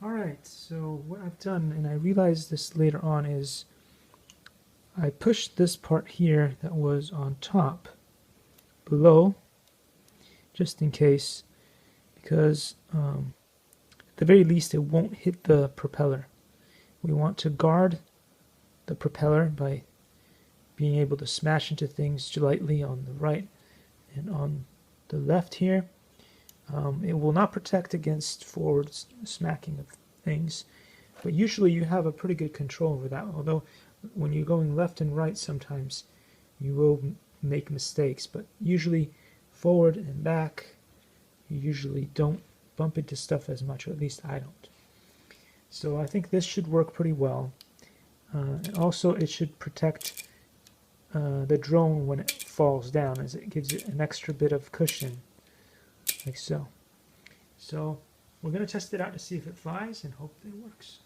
Alright, so what I've done, and I realized this later on, is I pushed this part here that was on top below, just in case, because at the very least it won't hit the propeller. We want to guard the propeller by being able to smash into things lightly on the right and on the left here. It will not protect against forward smacking of things, but usually you have a pretty good control over that, although when you're going left and right sometimes you will make mistakes, but usually forward and back you usually don't bump into stuff as much, or at least I don't. So I think this should work pretty well. And also it should protect the drone when it falls down, as it gives it an extra bit of cushion, like so. So we're going to test it out to see if it flies and hope that it works.